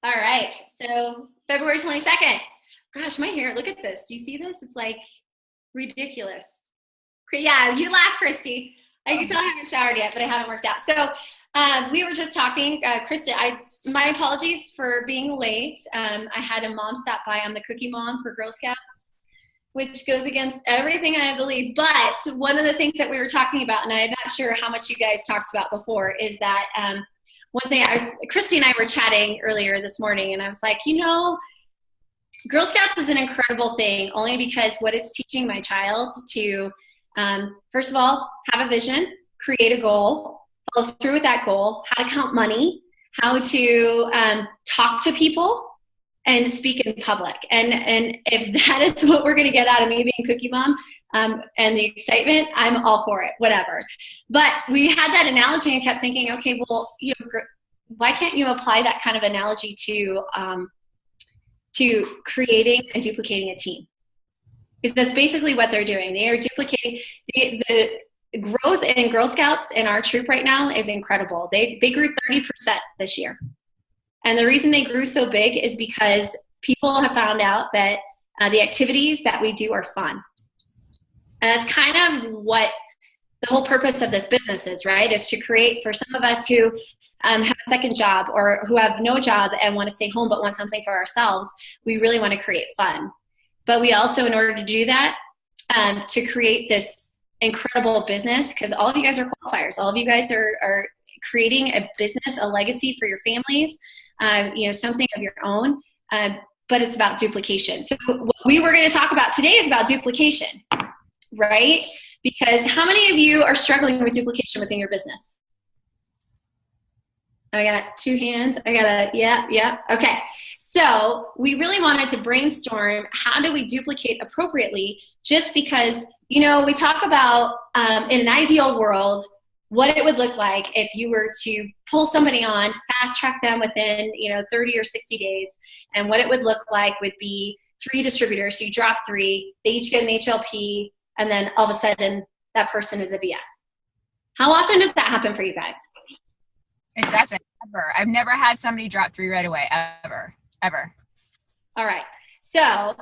All right. So February 22nd. Gosh, my hair, look at this. Do you see this? It's like ridiculous. Yeah, you laugh, Christy. I can tell I haven't showered yet, but I haven't worked out. So we were just talking, Krista. My apologies for being late. I had a mom stop by. I'm the cookie mom for Girl Scouts, which goes against everything I believe. But one of the things that we were talking about, and I'm not sure how much you guys talked about before, is that one thing Christy and I were chatting earlier this morning, and I was like, Girl Scouts is an incredible thing only because what it's teaching my child to, first of all, have a vision, create a goal, follow through with that goal, how to count money, how to talk to people, and speak in public. And if that is what we're going to get out of me being Cookie Mom and the excitement, I'm all for it, whatever. But we had that analogy and kept thinking, okay, well, why can't you apply that kind of analogy to creating and duplicating a team? Because that's basically what they're doing. They are duplicating the growth in Girl Scouts in our troop right now is incredible. They grew 30% this year. And the reason they grew so big is because people have found out that the activities that we do are fun. And that's kind of what the whole purpose of this business is, right? Is to create, for some of us who have a second job or who have no job and want to stay home but want something for ourselves, we really want to create fun. But we also, in order to do that, to create this incredible business, because all of you guys are qualifiers. All of you guys are creating a business, a legacy for your families, something of your own, but it's about duplication. So what we were going to talk about today is about duplication, right? Because how many of you are struggling with duplication within your business? I got two hands. Yeah. Okay. So we really wanted to brainstorm, how do we duplicate appropriately? Just because, we talk about in an ideal world, what it would look like if you were to pull somebody on, fast track them within, 30 or 60 days. And what it would look like would be 3 distributors. So you drop 3, they each get an HLP, and then all of a sudden that person is a VF. How often does that happen for you guys? It doesn't, ever. I've never had somebody drop 3 right away, ever. All right. So,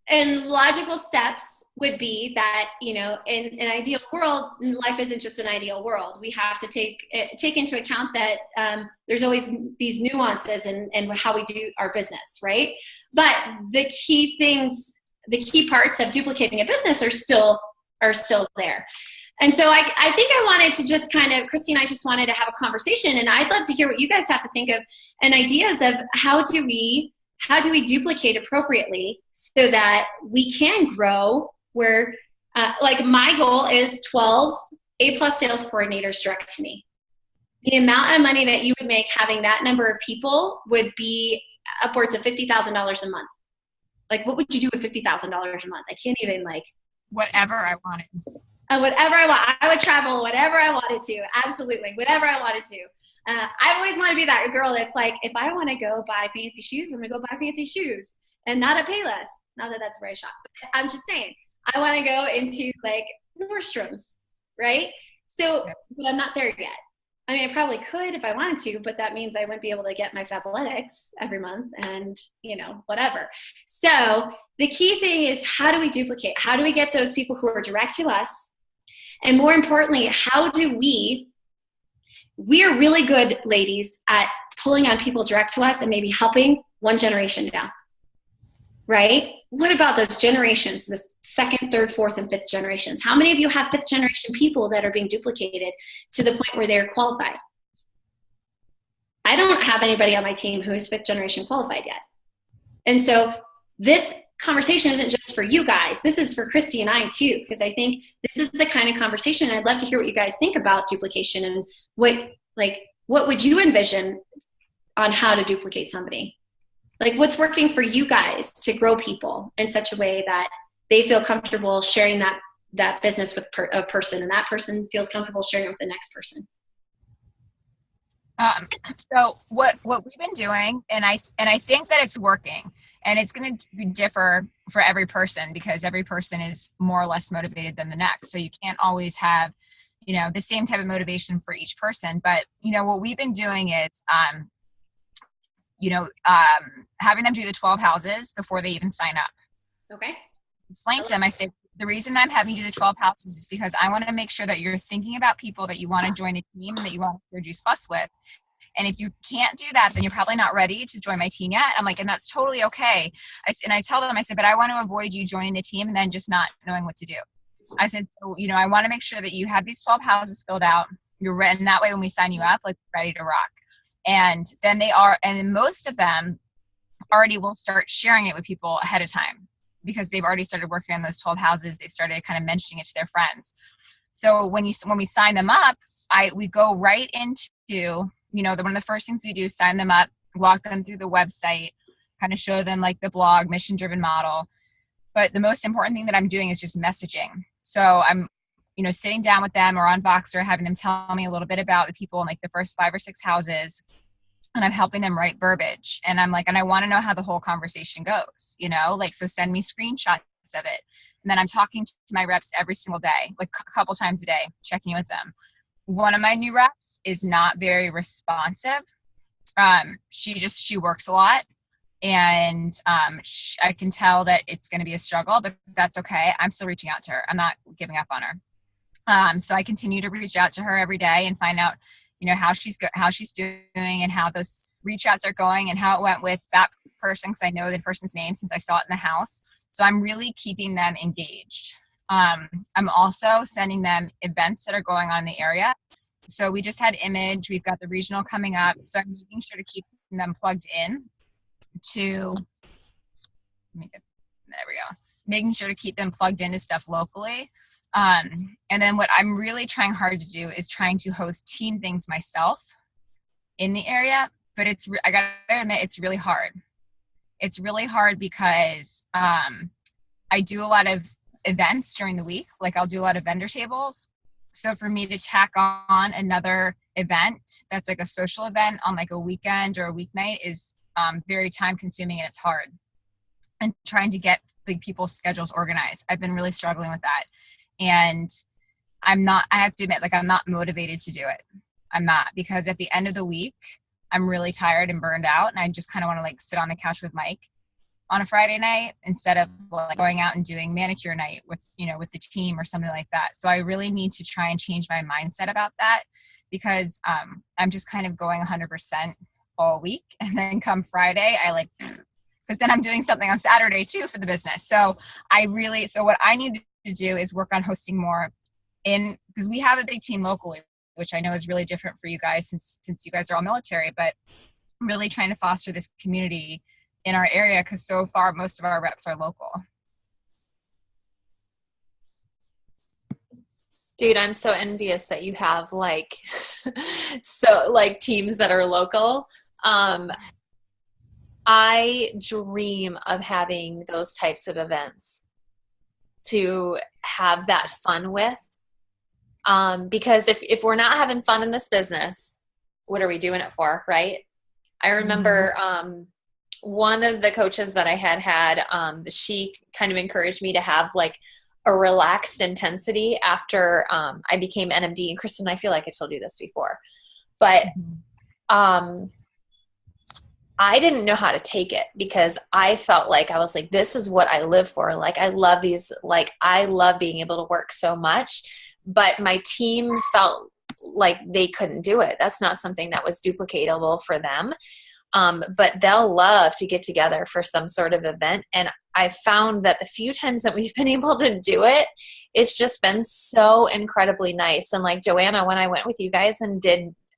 and logical steps would be that, in an ideal world, life isn't just an ideal world. We have to take into account that there's always these nuances in how we do our business, right? But the key parts of duplicating a business are still there. And so I think I wanted to just Christy and I just wanted to have a conversation, and I'd love to hear what you guys have to think of and ideas of how do we duplicate appropriately so that we can grow where, my goal is 12 A+ sales coordinators direct to me. The amount of money that you would make having that number of people would be upwards of $50,000 a month. What would you do with $50,000 a month? I can't even whatever I wanted. Whatever I want. I would travel whatever I wanted to. Absolutely. Whatever I wanted to. I always want to be that girl that's like, if I want to go buy fancy shoes, I'm going to go buy fancy shoes and not at Payless. Not that that's where I shop. But I'm just saying, I want to go into Nordstrom's, right? So, but I'm not there yet. I mean, I probably could if I wanted to, but that means I wouldn't be able to get my Fabletics every month and, whatever. So the key thing is, how do we duplicate? How do we get those people who are direct to us? And more importantly, how do we are really good, ladies, at pulling on people direct to us and maybe helping one generation down, right? What about those generations, the 2nd, 3rd, 4th, and 5th generations? How many of you have 5th generation people that are being duplicated to the point where they're qualified? I don't have anybody on my team who is 5th generation qualified yet. And so this conversation isn't just for you guys. This is for Christy and I too, because I think this is the kind of conversation I'd love to hear what you guys think about duplication and what would you envision on how to duplicate somebody? What's working for you guys to grow people in such a way that they feel comfortable sharing that business with a person, and that person feels comfortable sharing it with the next person? So what we've been doing, and I think that it's working, and it's going to differ for every person because every person is more or less motivated than the next. So you can't always have, the same type of motivation for each person. But, what we've been doing is having them do the 12 houses before they even sign up. Okay. Explain to them, I said, the reason I'm having you do the 12 houses is because I want to make sure that you're thinking about people that you want to join the team and that you want to share Juice Plus with. And if you can't do that, then you're probably not ready to join my team yet. I'm like, and that's totally okay. I tell them, I said, but I want to avoid you joining the team and then just not knowing what to do. I said, so, I want to make sure that you have these 12 houses filled out. You're ready. And that way, when we sign you up, like, ready to rock. And then and most of them already will start sharing it with people ahead of time because they've already started working on those 12 houses. They've started kind of mentioning it to their friends. So when we sign them up, we go right into, one of the first things we do is sign them up, walk them through the website, kind of show them like the blog, mission-driven model. But the most important thing that I'm doing is just messaging. So I'm, sitting down with them or on Voxer, having them tell me a little bit about the people in like the first 5 or 6 houses. And I'm helping them write verbiage. And I'm like, and I want to know how the whole conversation goes, so send me screenshots of it. And then I'm talking to my reps every single day, like a couple times a day, checking in with them. One of my new reps is not very responsive. She works a lot. And I can tell that it's going to be a struggle, but that's okay. I'm still reaching out to her. I'm not giving up on her. So I continue to reach out to her every day and find out, how she's doing and how those reach outs are going and how it went with that person, because I know the person's name since I saw it in the house. So I'm really keeping them engaged. I'm also sending them events that are going on in the area. So we just had Image. We've got the regional coming up. So I'm making sure to keep them plugged in to making sure to keep them plugged into stuff locally. And then what I'm really trying hard to do is trying to host team things myself in the area, but I gotta admit, it's really hard. It's really hard because I do a lot of events during the week. Like I'll do a lot of vendor tables. So for me to tack on another event that's like a social event on like a weekend or a weeknight is very time consuming, and it's hard. And trying to get the people's schedules organized, I've been really struggling with that. And I have to admit, like, I'm not motivated to do it. I'm not, because at the end of the week, I'm really tired and burned out. And I just kind of want to like sit on the couch with Mike on a Friday night instead of like going out and doing manicure night with the team or something like that. So I really need to try and change my mindset about that, because I'm just kind of going 100% all week. And then come Friday, because then I'm doing something on Saturday too for the business. So what I need to do is work on hosting more because we have a big team locally, which I know is really different for you guys since you guys are all military, but I'm really trying to foster this community in our area, because so far most of our reps are local. Dude, I'm so envious that you have teams that are local. I dream of having those types of events to have that fun with. Because if we're not having fun in this business, what are we doing it for, right? I remember one of the coaches that I had, she kind of encouraged me to have like a relaxed intensity after I became NMD. And Kristen, I feel like I told you this before, but I didn't know how to take it, because I felt like I was like, this is what I live for. Like, I love I love being able to work so much, but my team felt like they couldn't do it. That's not something that was duplicatable for them. But they'll love to get together for some sort of event. And I found that the few times that we've been able to do it, it's just been so incredibly nice. And like Joanna, when I went with you guys and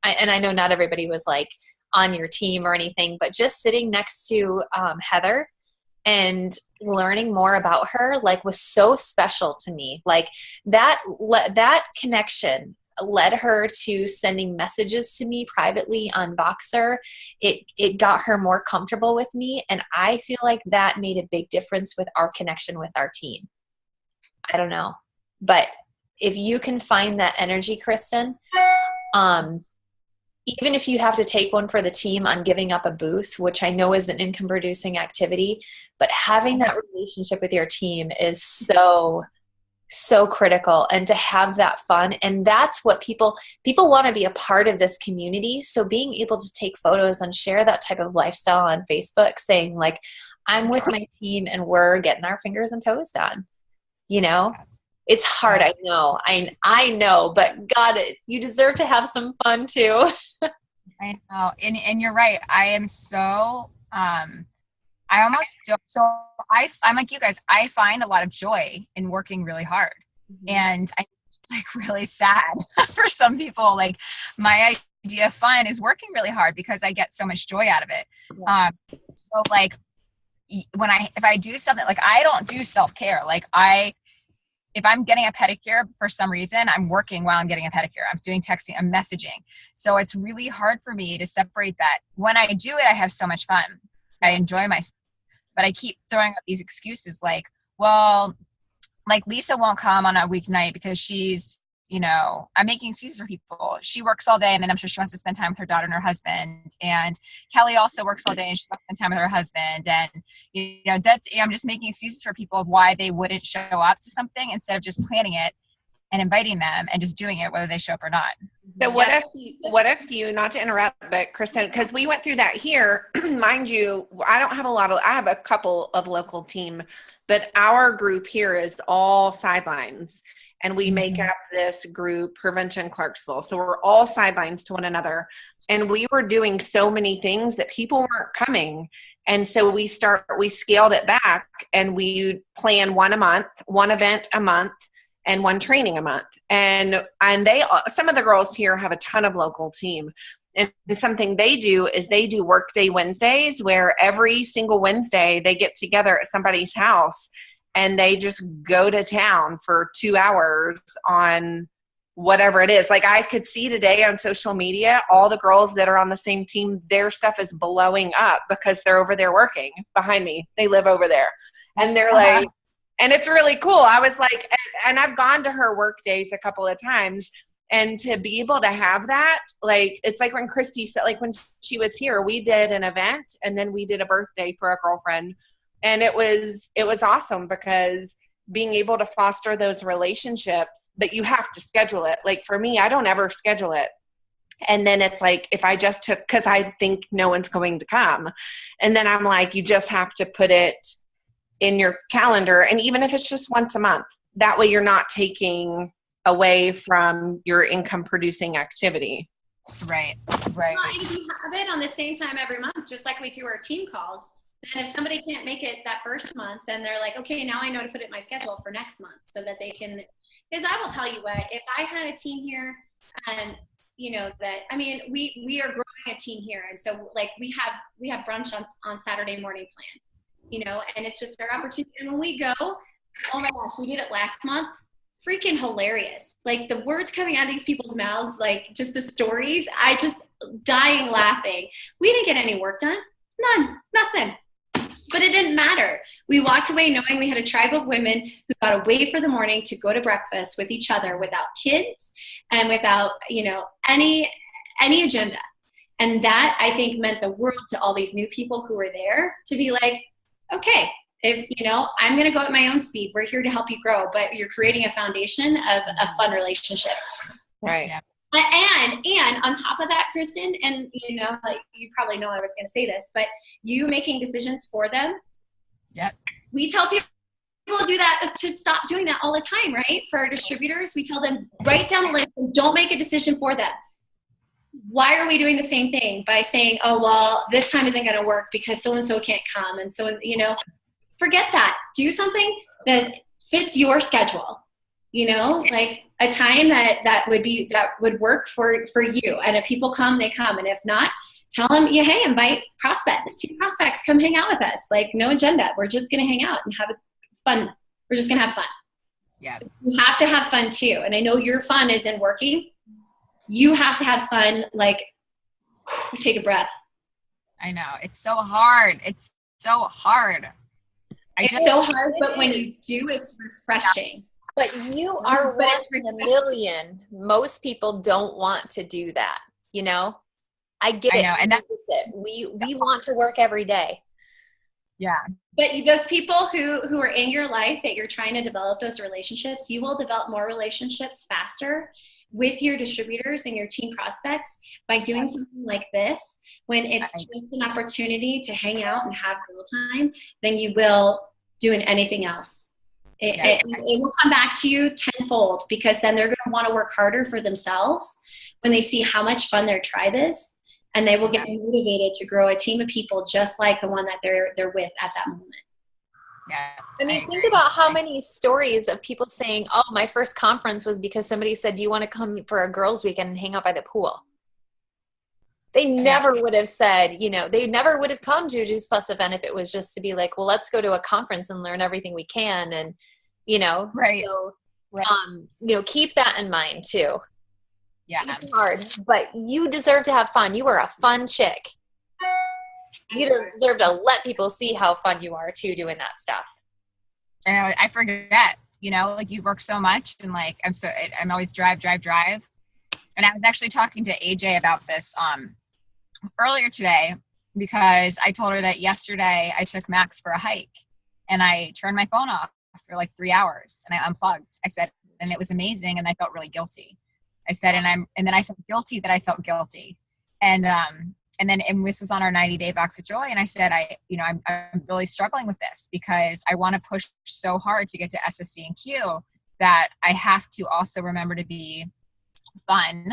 I know not everybody was like on your team or anything, but just sitting next to Heather and learning more about her was so special to me. Like that connection led her to sending messages to me privately on Voxer. It got her more comfortable with me, and I feel like that made a big difference with our connection with our team. I don't know, but if you can find that energy, Kristen, even if you have to take one for the team on giving up a booth, which I know is an income producing activity, but having that relationship with your team is so so critical, and to have that fun. And that's what people want to be a part of this community. So being able to take photos and share that type of lifestyle on Facebook, saying like, I'm with my team and we're getting our fingers and toes done, you know. It's hard. I know, I know, but God, you deserve to have some fun too. I know. And you're right. I am so, I almost don't. So I'm like you guys, I find a lot of joy in working really hard. Mm-hmm. And it's like really sad for some people. Like my idea of fun is working really hard because I get so much joy out of it. Yeah. So like if I do something, like I don't do self-care. Like if I'm getting a pedicure for some reason, I'm working while I'm getting a pedicure. I'm doing texting, I'm messaging. So it's really hard for me to separate that. When I do it, I have so much fun. I enjoy myself. But I keep throwing up these excuses like, well, like Lisa won't come on a weeknight because she's, you know, I'm making excuses for people. She works all day and then I'm sure she wants to spend time with her daughter and her husband. And Kelly also works all day and she wants to spend time with her husband. And, you know, I'm just making excuses for people of why they wouldn't show up to something instead of just planning it and inviting them and just doing it whether they show up or not. So what if you, not to interrupt, but Kristen, because we went through that here, mind you, I have a couple of local team, but our group here is all sidelines. And we make up this group, Prevention Clarksville. So we're all sidelines to one another. And we were doing so many things that people weren't coming. And so we scaled it back and we plan one event a month and one training a month. And some of the girls here have a ton of local team. And something they do is they do Workday Wednesdays, where every single Wednesday they get together at somebody's house and they just go to town for 2 hours on whatever it is. Like I could see today on social media, all the girls that are on the same team, their stuff is blowing up because they're over there working behind me. They live over there. And they're like, and it's really cool. I was like, and I've gone to her work days a couple of times, and to be able to have that, like, it's like when Christy said, like when she was here, we did an event and then we did a birthday for a girlfriend. And it was awesome because being able to foster those relationships, but you have to schedule it. Like for me, I don't ever schedule it. And then it's like, if I just took, cause I think no one's going to come. And then I'm like, you just have to put it in your calendar. And even if it's just once a month, that way you're not taking away from your income producing activity. Right. Well, and if you have it on the same time every month, just like we do our team calls, then if somebody can't make it that first month, then they're like, okay, now I know to put it in my schedule for next month so that they can, because I will tell you what, if I had a team here and you know that, I mean, we are growing a team here. And so like we have brunch on Saturday morning plan, you know, and it's just our opportunity. And when we go, oh my gosh, we did it last month. Freaking hilarious. Like the words coming out of these people's mouths, like just the stories, I just dying laughing. We didn't get any work done. None, nothing. But it didn't matter. We walked away knowing we had a tribe of women who got away for the morning to go to breakfast with each other without kids and without, you know, any agenda. And that I think meant the world to all these new people who were there to be like, okay, if, you know, I'm going to go at my own speed. We're here to help you grow, but you're creating a foundation of a fun relationship. Right. Yeah. And on top of that, Kristen, and you know, like you probably know I was going to say this, but you making decisions for them. Yeah. We tell people do that to stop doing that all the time, right? For our distributors, we tell them write down a list and don't make a decision for them. Why are we doing the same thing by saying, oh, well, this time isn't going to work because so-and-so can't come. And so, you know, forget that. Do something that fits your schedule. You know, like a time that would work for you. And if people come, they come. And if not, tell them, yeah, hey, invite prospects, 2 prospects, come hang out with us. Like no agenda. We're just going to hang out and have fun. We're just going to have fun. Yeah. You have to have fun too. And I know your fun is in working. You have to have fun. Like take a breath. I know. It's so hard. It's so hard. It's so hard, but when you do, it's refreshing. But you are one in a million. Most people don't want to do that. You know, I get it. I know, and we want to work every day. Yeah. But those people who are in your life that you're trying to develop those relationships, you will develop more relationships faster with your distributors and your team prospects by doing something like this, when it's just an opportunity to hang out and have girl time, than you will doing anything else. It will come back to you tenfold, because then they're going to want to work harder for themselves when they see how much fun their tribe is, and they will get motivated to grow a team of people just like the one that they're with at that moment. Yeah. I mean, think about how many stories of people saying, oh, my first conference was because somebody said, do you want to come for a girls' weekend and hang out by the pool? They never would have said, they never would have come to a Juice Plus event if it was just to be like, well, let's go to a conference and learn everything we can. And, Right. So, keep that in mind too. Yeah. It's hard, but you deserve to have fun. You are a fun chick. You deserve to let people see how fun you are too, doing that stuff. And I forget, like you work so much, and like, I'm always drive. And I was actually talking to AJ about this earlier today, because I told her that yesterday I took Max for a hike and I turned my phone off for like 3 hours and I unplugged. I said, and it was amazing. And I felt really guilty. I said, and then I felt guilty that I felt guilty. And this was on our 90-day box of joy. And I said, I'm really struggling with this because I want to push so hard to get to SSC and Q that I have to also remember to be fun,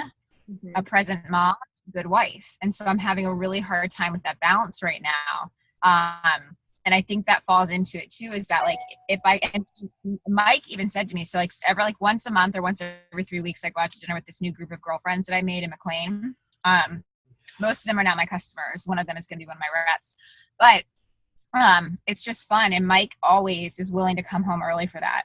a present mom, good wife. And so I'm having a really hard time with that balance right now. And I think that falls into it too, is that like, and Mike even said to me, so like once a month or once every 3 weeks, I go out to dinner with this new group of girlfriends that I made in McLean. Most of them are now my customers. One of them is going to be one of my reps, but it's just fun. And Mike always is willing to come home early for that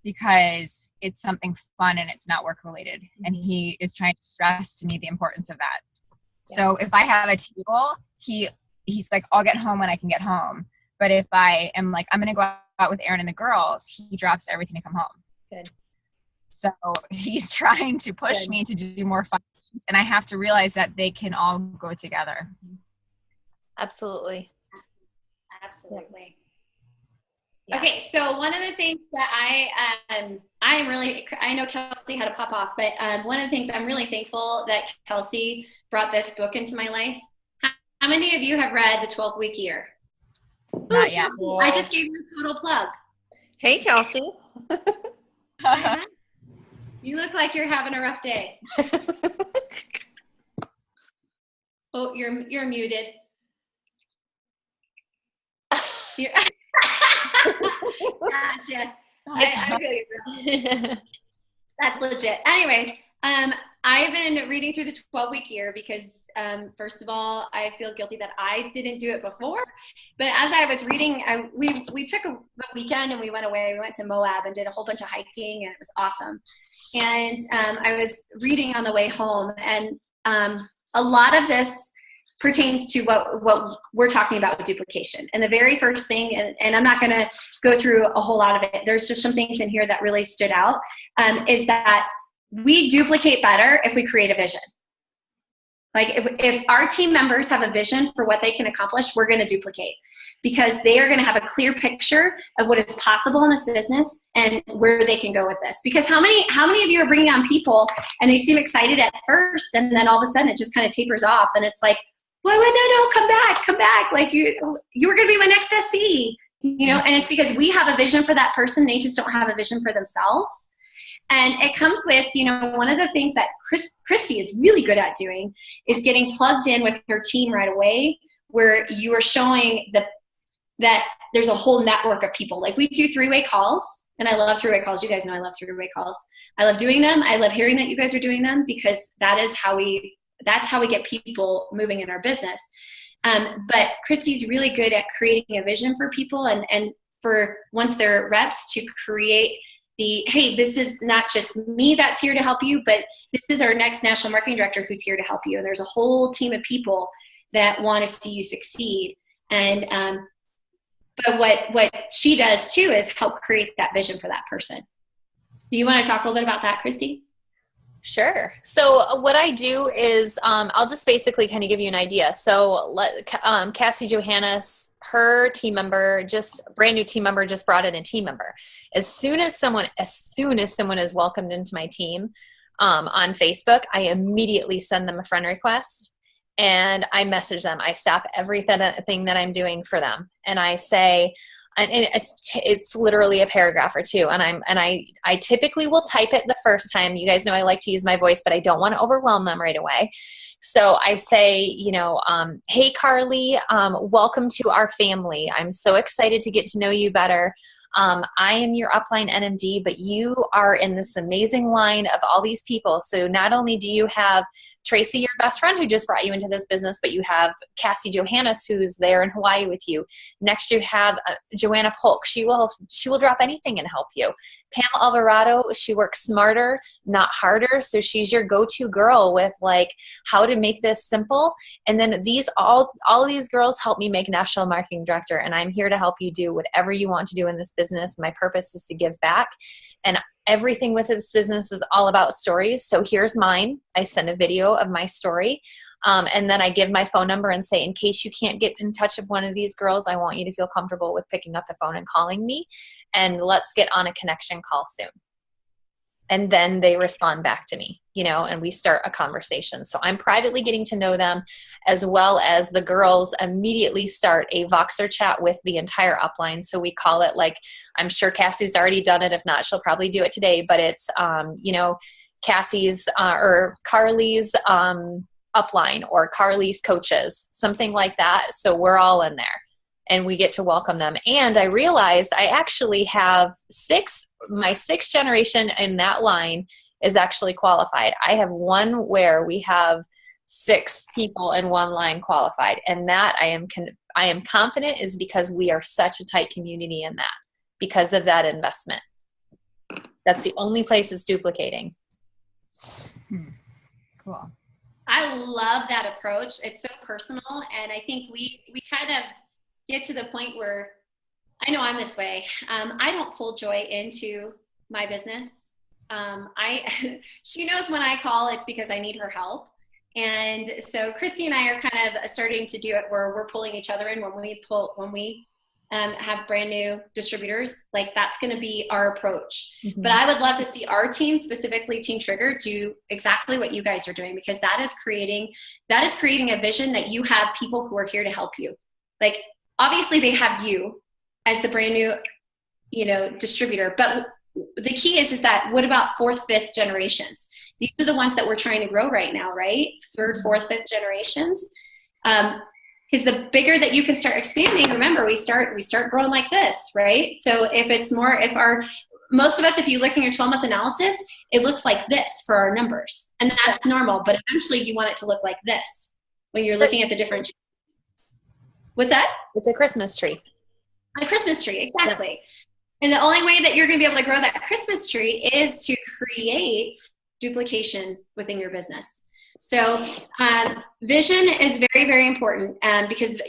because it's something fun and it's not work related. And he is trying to stress to me the importance of that. Yeah. So if I have a table, he's like, I'll get home when I can get home. But if I am like, I'm going to go out with Erin and the girls, he drops everything to come home. Good. So he's trying to push me to do more fun things, and I have to realize that they can all go together. Absolutely. Yeah. Okay, so one of the things that I know Kelsey had to pop off, but one of the things I'm really thankful that Kelsey brought this book into my life. How many of you have read The 12-Week Year? Not yet. I just gave you a total plug. Hey, Kelsey. You look like you're having a rough day. Oh, you're muted. Gotcha. I feel you. That's legit. Anyways, I've been reading through the 12-week year because, first of all, I feel guilty that I didn't do it before. But as I was reading, we took the weekend and we went away. We went to Moab and did a whole bunch of hiking, and it was awesome. And I was reading on the way home, and a lot of this pertains to what we're talking about with duplication. And the very first thing, and I'm not going to go through a whole lot of it, there's just some things in here that really stood out, is that we duplicate better if we create a vision. Like if our team members have a vision for what they can accomplish, we're going to duplicate, because they are going to have a clear picture of what is possible in this business and where they can go with this. Because how many of you are bringing on people and they seem excited at first, and then all of a sudden it just kind of tapers off, and it's like, well, no, come back. Like you were going to be my next SC, and it's because we have a vision for that person. They just don't have a vision for themselves. And it comes with, one of the things that Christy is really good at doing is getting plugged in with her team right away, where you are showing that there's a whole network of people. Like we do 3-way calls, and I love 3-way calls. You guys know I love 3-way calls. I love doing them. I love hearing that you guys are doing them, because that's how we get people moving in our business. But Christy's really good at creating a vision for people, and for once they're reps, to create hey, this is not just me that's here to help you, but this is our next national marketing director who's here to help you. And there's a whole team of people that want to see you succeed. And but what she does too is help create that vision for that person. Do you want to talk a little bit about that, Christy? Sure. So what I do is I'll just basically kind of give you an idea. So Cassie Johannes, her team member, just brand new team member, just brought in a team member. As soon as someone is welcomed into my team on Facebook, I immediately send them a friend request and I message them. I stop everything that I'm doing for them, and I say, and it's literally a paragraph or two, and I typically will type it the first time. You guys know I like to use my voice, but I don't want to overwhelm them right away. So I say, hey Carly, welcome to our family. I'm so excited to get to know you better. I am your upline NMD, but you are in this amazing line of all these people. So not only do you have Tracy, your best friend who just brought you into this business, but you have Cassie Johannes, who's there in Hawaii with you. Next, you have Joanna Polk. She will drop anything and help you. Pam Alvarado, she works smarter, not harder. So she's your go-to girl with like how to make this simple. And then all these girls help me make national marketing director. And I'm here to help you do whatever you want to do in this business. My purpose is to give back. And everything with this business is all about stories. So here's mine. I send a video of my story. And then I give my phone number and say, in case you can't get in touch with one of these girls, I want you to feel comfortable with picking up the phone and calling me. And let's get on a connection call soon. And then they respond back to me, and we start a conversation. So I'm privately getting to know them, as well as the girls immediately start a Voxer chat with the entire upline. So we call it, like, I'm sure Cassie's already done it. If not, she'll probably do it today. But it's, Cassie's or Carly's upline or Carly's coaches, something like that. So we're all in there. And we get to welcome them. And I realized I actually have my sixth generation in that line is actually qualified. I have one where we have 6 people in one line qualified. And that I am confident is because we are such a tight community in that, because of that investment. That's the only place it's duplicating. Cool. I love that approach. It's so personal. And I think we kind of get to the point where, I know I'm this way. I don't pull joy into my business. She knows when I call, it's because I need her help. And so Christy and I are kind of starting to do it where we're pulling each other in when we have brand new distributors. Like, that's going to be our approach. Mm-hmm. But I would love to see our team, specifically Team Trigger, do exactly what you guys are doing, because that is creating a vision that you have people who are here to help you. Like, obviously they have you as the brand new, distributor, but the key is that what about 4th, 5th generations? These are the ones that we're trying to grow right now, right? 3rd, 4th, 5th generations. Because the bigger that you can start expanding, remember, we start growing like this, right? So most of us, if you look in your 12-month analysis, it looks like this for our numbers, and that's normal, but eventually you want it to look like this when you're looking at the different. What's that? It's a Christmas tree. A Christmas tree, exactly. Yeah. And the only way that you're going to be able to grow that Christmas tree is to create duplication within your business. So vision is very, very important, because,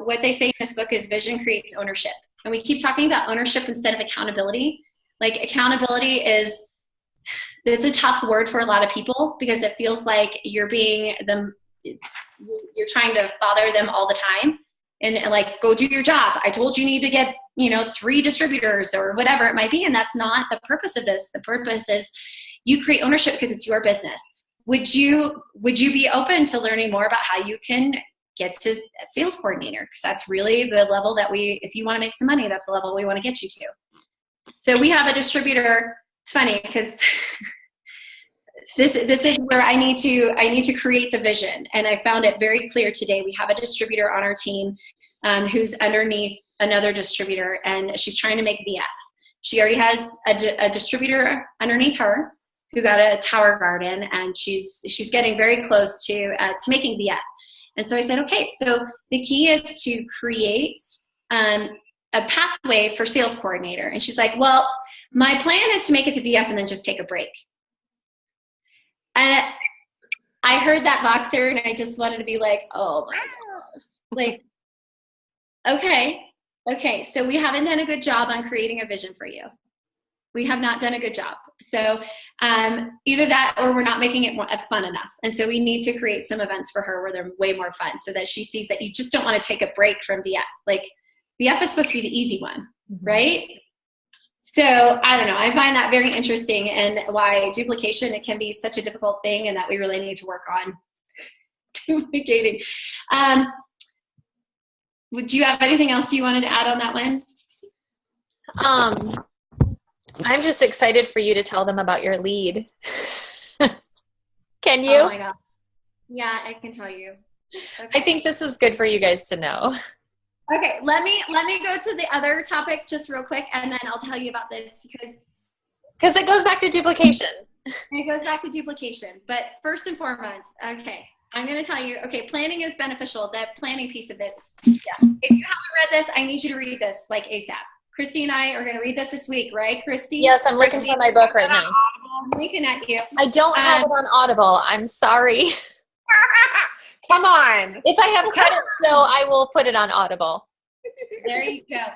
what they say in this book is vision creates ownership. And we keep talking about ownership instead of accountability. Like, accountability it's a tough word for a lot of people, because it feels like you're trying to father them all the time. And like, go do your job. I told you need to get, 3 distributors or whatever it might be. And that's not the purpose of this. The purpose is you create ownership because it's your business. Would you be open to learning more about how you can get to a sales coordinator? Because that's really the level that if you want to make some money, that's the level we want to get you to. So we have a distributor. It's funny because this is where I need to create the vision. And I found it very clear today. We have a distributor on our team who's underneath another distributor, and she's trying to make VF. She already has a distributor underneath her who got a tower garden, and she's getting very close to making VF. And so I said, okay, so the key is to create a pathway for sales coordinator. And she's like, well, my plan is to make it to VF and then just take a break. And I heard that Voxer, and I just wanted to be like, oh my gosh. Like, okay, so we haven't done a good job on creating a vision for you. We have not done a good job. So either that or we're not making it more fun enough. And so we need to create some events for her where they're way more fun so that she sees that you just don't want to take a break from VF. Like VF is supposed to be the easy one, right? So I don't know. I find that very interesting and why duplication, it can be such a difficult thing and that we really need to work on duplicating. Would you have anything else you wanted to add on that one? I'm just excited for you to tell them about your lead. Can you? Oh my God. Yeah, I can tell you. Okay. I think this is good for you guys to know. Okay, let me go to the other topic just real quick, and then I'll tell you about this because it goes back to duplication. It goes back to duplication. But first and foremost, okay, I'm going to tell you. Okay, planning is beneficial. The planning piece of it. Yeah. If you haven't read this, I need you to read this like ASAP. Christy and I are going to read this week, right, Christy? Yes, I'm looking for my book right now. I'm looking at you. I don't have it on Audible. I'm sorry. Come on. If I have credits, though, I will put it on Audible. There you go.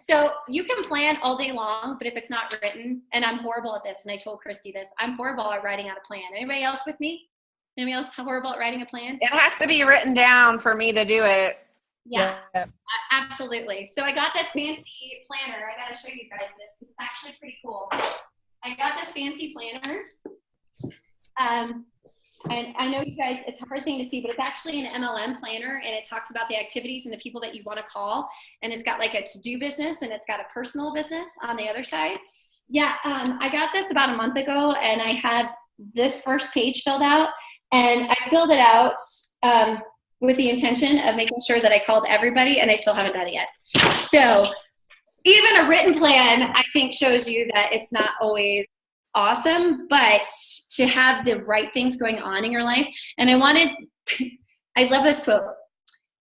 So you can plan all day long, but if it's not written, and I'm horrible at this, and I told Christy this, I'm horrible at writing out a plan. Anybody else with me? Anybody else horrible at writing a plan? It has to be written down for me to do it. Yeah, absolutely. So I got this fancy planner. I got to show you guys this. It's actually pretty cool. I got this fancy planner. And I know you guys, it's a hard thing to see, but it's actually an MLM planner, and it talks about the activities and the people that you want to call. And it's got like a to-do business, and it's got a personal business on the other side. Yeah, I got this about a month ago, and I had this first page filled out, and I filled it out with the intention of making sure that I called everybody, and I still haven't done it yet. So even a written plan, I think, shows you that it's not always awesome, but to have the right things going on in your life. And I love this quote.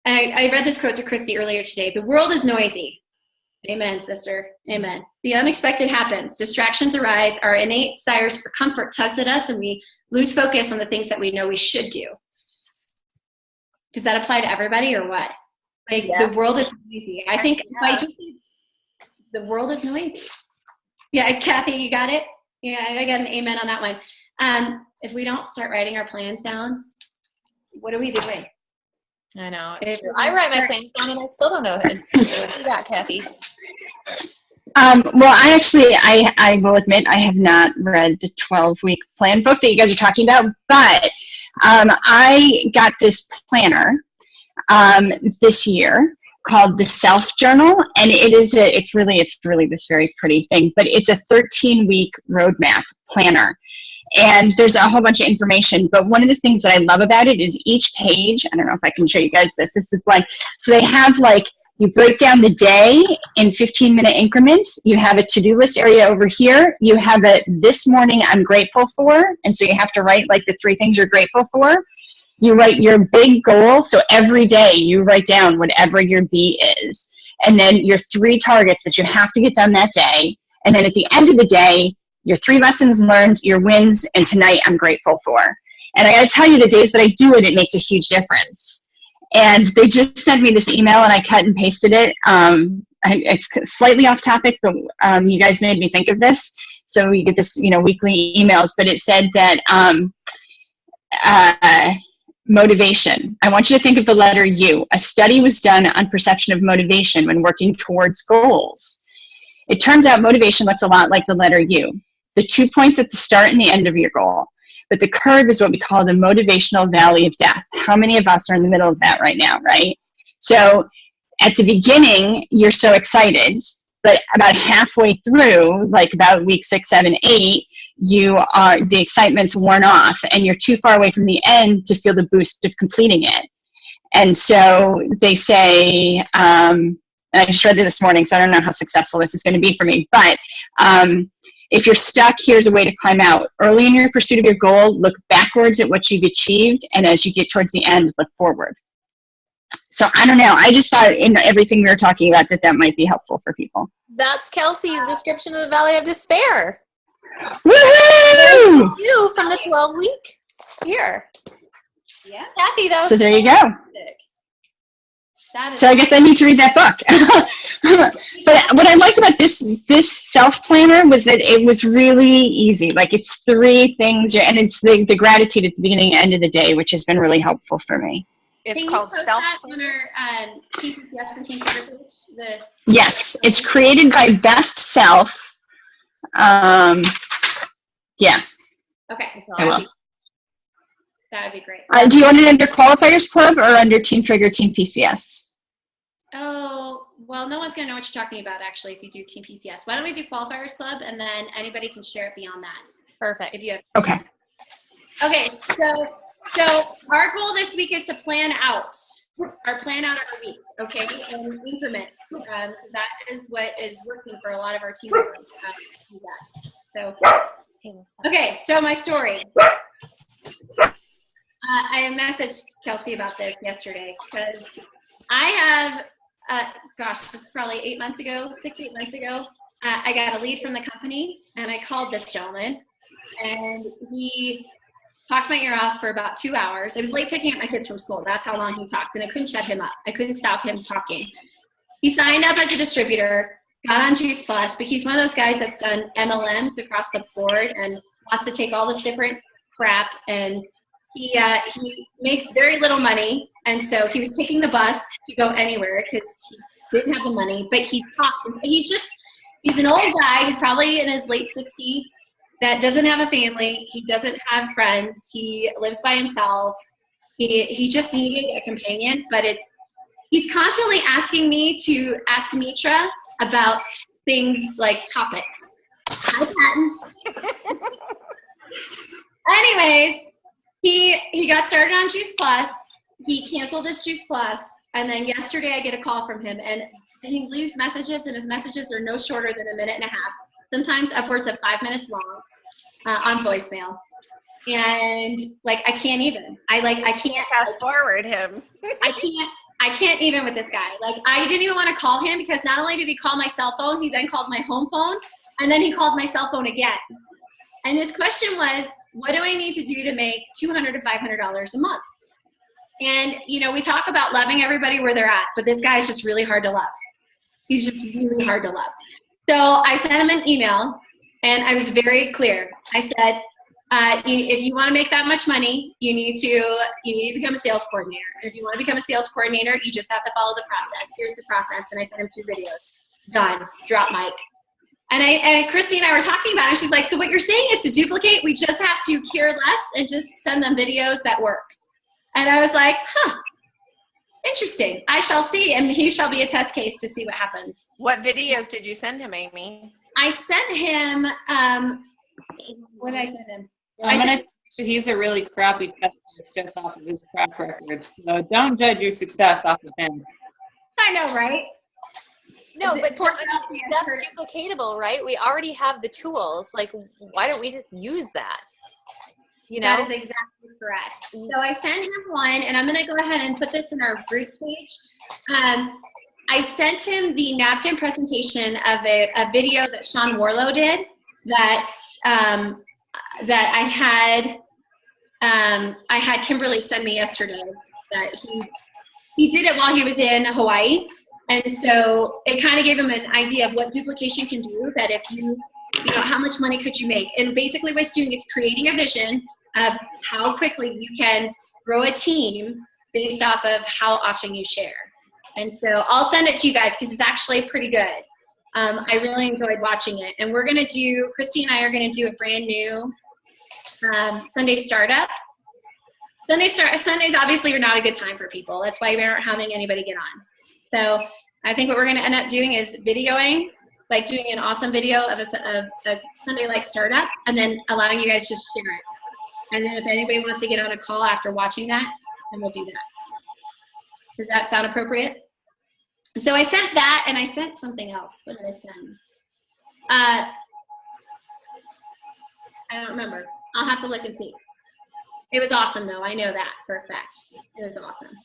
I read this quote to Christy earlier today. The world is noisy. Amen, sister. Amen. The unexpected happens. Distractions arise. Our innate desires for comfort tugs at us, and we lose focus on the things that we know we should do. Does that apply to everybody or what? Like, yes. The world is noisy. I think if I just say the world is noisy. Yeah, Kathy, you got it? Yeah, I got an amen on that one. If we don't start writing our plans down, what are we doing? I know. It's true. I write my plans down and I still don't know it. What you got, Kathy? Well, I will admit I have not read the 12-week plan book that you guys are talking about, but I got this planner this year called the Self Journal, and it's really this very pretty thing, but it's a 13-week roadmap planner, and there's a whole bunch of information. But one of the things that I love about it is each page. I don't know if I can show you guys this. This is like, so they have like, you break down the day in 15-minute increments. You have a to-do list area over here. You have a this morning I'm grateful for, and so you have to write like the 3 things you're grateful for. You write your big goal, so every day you write down whatever your B is, and then your 3 targets that you have to get done that day, and then at the end of the day, your 3 lessons learned, your wins, and tonight I'm grateful for. And I gotta tell you, the days that I do it, it makes a huge difference. And they just sent me this email, and I cut and pasted it. It's slightly off topic, but you guys made me think of this. So we get this, weekly emails, but it said that motivation. I want you to think of the letter U. A study was done on perception of motivation when working towards goals. It turns out motivation looks a lot like the letter U. The 2 points at the start and the end of your goal. But the curve is what we call the motivational valley of death. How many of us are in the middle of that right now, right? So at the beginning, you're so excited, but about halfway through, like about week 6, 7, 8, the excitement's worn off, and you're too far away from the end to feel the boost of completing it. And so they say, and I just read it this morning, so I don't know how successful this is going to be for me, but if you're stuck, here's a way to climb out. Early in your pursuit of your goal, look backwards at what you've achieved, and as you get towards the end, look forward. So I don't know. I just thought in everything we were talking about that might be helpful for people. That's Kelsey's description of the Valley of Despair. Woohoo! You from the 12-week here. Yeah. Kathy, that was so there you go. That is So I guess I need to read that book. But what I liked about this self planner was that it was really easy. Like it's 3 things, and it's the gratitude at the beginning and end of the day, which has been really helpful for me. It's Can called you post self. that on our Team PCS and Team Twitter page? Yes, it's created by Best Self. Yeah. Okay, I will. that would be great. Do you want it under Qualifiers Club or under Team Trigger, Team PCS? Oh, well, no one's going to know what you're talking about, actually, if you do Team PCS. Why don't we do Qualifiers Club, and then anybody can share it beyond that. Perfect. If you have. Okay. Okay, so our goal this week is to plan out our week, okay, in increments. That is what is working for a lot of our team members. So, okay, so my story. I messaged Kelsey about this yesterday because I have, this is probably 6, 8 months ago, I got a lead from the company, and I called this gentleman, and he talked my ear off for about 2 hours. It was late picking up my kids from school. That's how long he talked, and I couldn't shut him up. I couldn't stop him talking. He signed up as a distributor, got on Juice Plus, but he's one of those guys that's done MLMs across the board and wants to take all this different crap, and he makes very little money, and so he was taking the bus to go anywhere because he didn't have the money, but he talks. He's an old guy. He's probably in his late 60s that doesn't have a family. He doesn't have friends. He lives by himself. He just needed a companion, but he's constantly asking me to ask Mitra about things like topics. Hi, Patton. Anyways, he got started on Juice Plus. He canceled his Juice Plus, and then yesterday I get a call from him, and he leaves messages, and his messages are no shorter than 1.5 minutes, sometimes upwards of 5 minutes long, on voicemail. And like I can't even. I can't Fast forward him. I can't even with this guy. Like I didn't even want to call him because not only did he call my cell phone, he then called my home phone, and then he called my cell phone again. And his question was, what do I need to do to make $200 to $500 a month? And, we talk about loving everybody where they're at, but this guy's just really hard to love. He's just really hard to love. So I sent him an email, and I was very clear. I said, if you want to make that much money, you need to become a sales coordinator. If you want to become a sales coordinator, you just have to follow the process. Here's the process. And I sent him 2 videos. Done. Drop mic. And Christy and I were talking about it. And she's like, so what you're saying is to duplicate, we just have to care less and just send them videos that work. And I was like, interesting. I shall see, and he shall be a test case to see what happens. What videos did you send him, Amy? I sent him, what did I send him? He's a really crappy customer just off of his track record. So don't judge your success off of him. I know, right? No, but that's duplicatable, right? We already have the tools. Like, why don't we just use that? That is exactly correct. So I sent him one, and I'm going to go ahead and put this in our groups page. I sent him the napkin presentation of a video that Sean Warlow did that I had Kimberly send me yesterday. That he did it while he was in Hawaii. And so it kind of gave him an idea of what duplication can do, that if how much money could you make? And basically what it's doing, it's creating a vision of how quickly you can grow a team based off of how often you share. And so I'll send it to you guys because it's actually pretty good. I really enjoyed watching it. And Christy and I are going to do a brand new Sunday startup. Sundays obviously are not a good time for people. That's why we aren't having anybody get on. So I think what we're going to end up doing is videoing, like doing an awesome video of a Sunday-like startup, and then allowing you guys to just share it. And then if anybody wants to get on a call after watching that, then we'll do that. Does that sound appropriate? So I sent that, and I sent something else. What did I send? I don't remember. I'll have to look and see. It was awesome, though. I know that for a fact. It was awesome.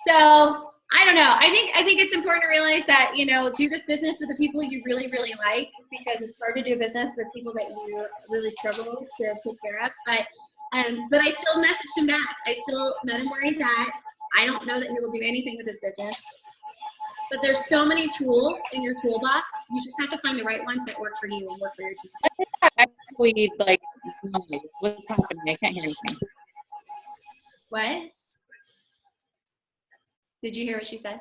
So I don't know. I think it's important to realize that, do this business with the people you really, really like, because it's hard to do business with people that you really struggle to take care of. But I still messaged him back. I still met him where he's at. I don't know that he will do anything with his business. But there's so many tools in your toolbox. You just have to find the right ones that work for you and work for your team. We need like noise. What's happening? I can't hear anything. What? Did you hear what she said?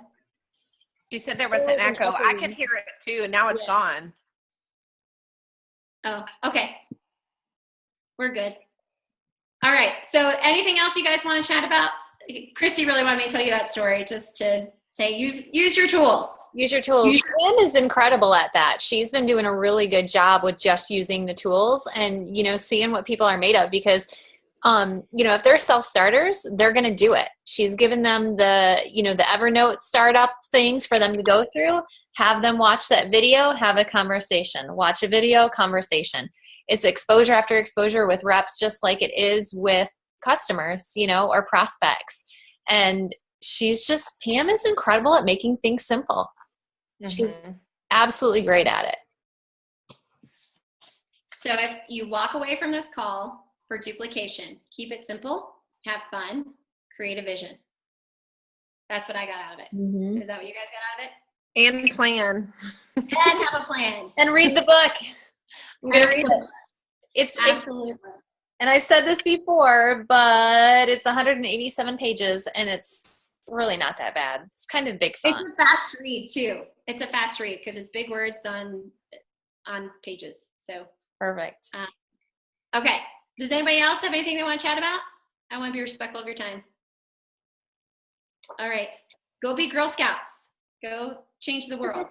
She said there was an echo. I could hear it too, and now it's gone. Oh, okay. We're good. All right. So anything else you guys want to chat about? Christy really wanted me to tell you that story just to say use your tools. Use your tools. Sam is incredible at that. She's been doing a really good job with just using the tools and, seeing what people are made of because, if they're self-starters, they're going to do it. She's given them the Evernote startup things for them to go through, have them watch that video, have a conversation, watch a video, conversation. It's exposure after exposure with reps, just like it is with customers, or prospects. And Pam is incredible at making things simple. Mm-hmm. She's absolutely great at it. So if you walk away from this call for duplication, keep it simple, have fun, create a vision. That's what I got out of it. Mm-hmm. Is that what you guys got out of it? And plan. And have a plan. And read the book. I'm going to read it. It's absolutely. And I've said this before, but it's 187 pages and it's really not that bad. It's kind of big fun. It's a fast read too. It's a fast read because it's big words on pages. So perfect. Okay. Does anybody else have anything they want to chat about? I want to be respectful of your time. All right. Go be Girl Scouts. Go change the world.